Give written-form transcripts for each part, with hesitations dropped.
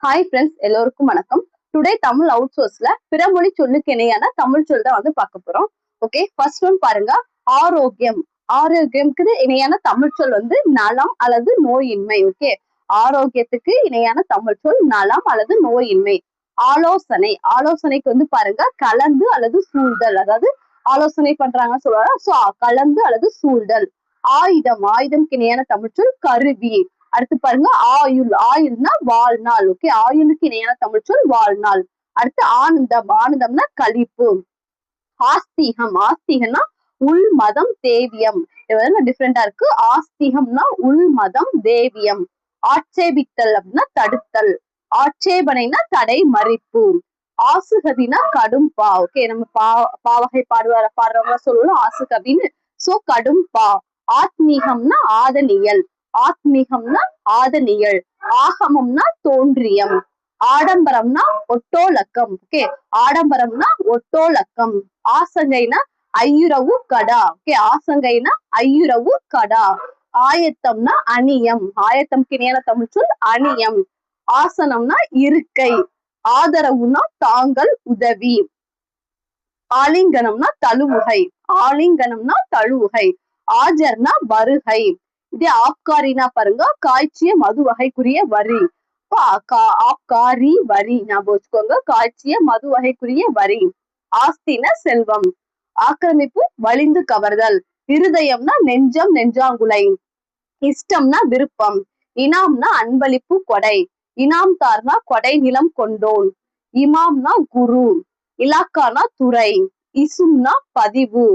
Hi friends, எல்லோருக்கும் வணக்கம். Today Tamil out சோர்ஸ்ல பிறமொழி சொல்லுக்கு இணையான தமிழ் சொல் தான் பார்க்க போறோம். ஓகே, ஃபர்ஸ்ட் ஒன் பாருங்க. ஆரோக்கியம். ஆரோக்கியம்க்கு இணையான தமிழ் சொல் நலம் அல்லது நோயின்மை. ஓகே, ஆரோக்கியத்துக்கு இணையான தமிழ் சொல் நலம் அல்லது நோயின்மை. ஆலோசனை. ஆலோசனைக்கு பாருங்க கலந்து அல்லது சூழ்தல், அதாவது ஆலோசனை பண்றாங்கன்னு சொல்லுவாங்க. சோ கலந்து அல்லது சூழ்தல். ஆயுதம். ஆயுதம்க்கு இணையான தமிழ் சொல் கருவி. அடுத்து பாருங்க ஆயுள். ஆயுள்னா வாழ்நாள். ஓகே, ஆயுளுக்கு இணையான தமிழ் சொல் வாழ்நாள். அடுத்து ஆனந்தம். ஆனந்தம்னா களிப்பு. ஆஸ்திகம். ஆஸ்திகம்னா உள் மதம் தேவியம். டிஃப்ரெண்டா இருக்கு. ஆஸ்திகம்னா உள் மதம் தேவியம். ஆட்சேபித்தல் அப்படின்னா தடுத்தல். ஆட்சேபனைனா தடை மறிப்பு. ஆசுகவினா கடும் பா. ஓகே, நம்ம பாவகை பாடுறவங்க சொல்லலாம் ஆசுகவின்னு. சோ கடும் பா. ஆத்மீகம்னா ஆதனியல். ஆத்மீகம்னா ஆதனியல். ஆகமம்னா தோன்றியம். ஆடம்பரம்னா ஒட்டோலக்கம். ஓகே, ஆடம்பரம்னா ஒட்டோலக்கம். ஆசங்கைனா ஐயுறவு கடா. ஓகே, ஆசங்கைனா ஐயுறவு கடா. ஆயத்தம்னா அணியம். ஆயத்தம்க்கு இணையான தமிழ் சொல் அணியம். ஆசனம்னா இருக்கை. ஆதரவுனா தாங்கள் உதவி. ஆலிங்கனம்னா தழுவுகை. ஆலிங்கனம்னா தழுவுகை. ஆஜர்னா வருகை. இதே ஆப்காரினா பாருங்க காய்ச்சிய மது வகைக்குரிய வரி. ஆப்காரி வரி ஞாபகம் வச்சுக்கோங்க. காய்ச்சிய மது வகைக்குரிய வரி. ஆஸ்தினா செல்வம். ஆக்கிரமிப்பு வலிந்து கவர்தல். இருதயம்னா நெஞ்சம் நெஞ்சாங்குலை. இஷ்டம்னா விருப்பம். இனாம்னா அன்பளிப்பு கொடை. இனாம்தார்னா கொடை நிலம் கொண்டோன். இமாம்னா குரு. இலாக்கானா துறை. இசும்னா பதிவு.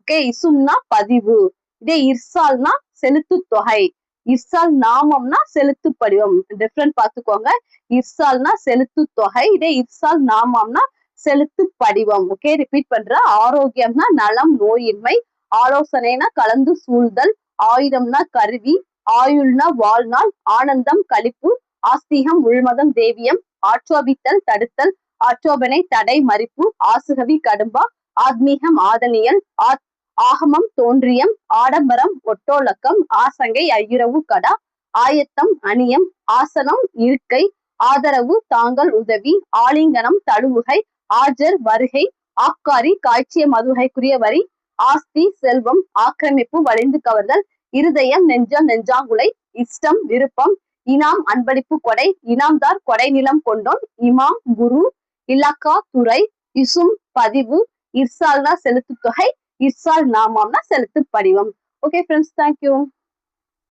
ஓகே, இசும்னா பதிவு. இதே இர்சால்னா செலுத்து தொகை. இர்சால் நாமம்னா செலுத்து படிவம். டிஃப்ரெண்ட் பாத்துக்கோங்க. இர்சால்னா செலுத்து தொகை. இதே இர்சால் நாமம்னா செலுத்து படிவம். ஓகே, ரிப்பீட் பண்ற. ஆரோக்கியம்னா நலம் நோயின்மை. ஆலோசனைனா கலந்து சூழ்தல். ஆயுதம்னா கருவி. ஆயுள்னா வாழ்நாள். ஆனந்தம் களிப்பு. ஆஸ்திகம் உள்மதம் தேவியம். ஆட்சோபித்தல் தடுத்தல். ஆட்சோபனை தடை மறிப்பு. ஆசுகவி கடும்பா. ஆத்மீகம் ஆதனியல். ஆகமம் தோன்றியம். ஆடம்பரம் ஒட்டோலக்கம். ஆசங்கை ஐயுறவு கடா. ஆயத்தம் அணியம். ஆசனம் இருக்கை. ஆதரவு தாங்கள் உதவி. ஆலிங்கனம் தழுவுகை. ஆஜர் வருகை. ஆப்காரி காய்ச்சிய மதுகைக்குரிய வரி. ஆஸ்தி செல்வம். ஆக்கிரமிப்பு வலிந்து கவர்தல். இருதயம் நெஞ்சம் நெஞ்சாங்குலை. இஷ்டம் விருப்பம். இனாம் அன்பளிப்பு கொடை. இனாம்தார் கொடை நிலம் கொண்டோன். இமாம் குரு. இலாக்கா துறை. இசும் பதிவு. இர்சால்னா செலுத்து தொகை. இர்சால் நாமம்னா செலுத்து படிவம். Okay friends, thank you.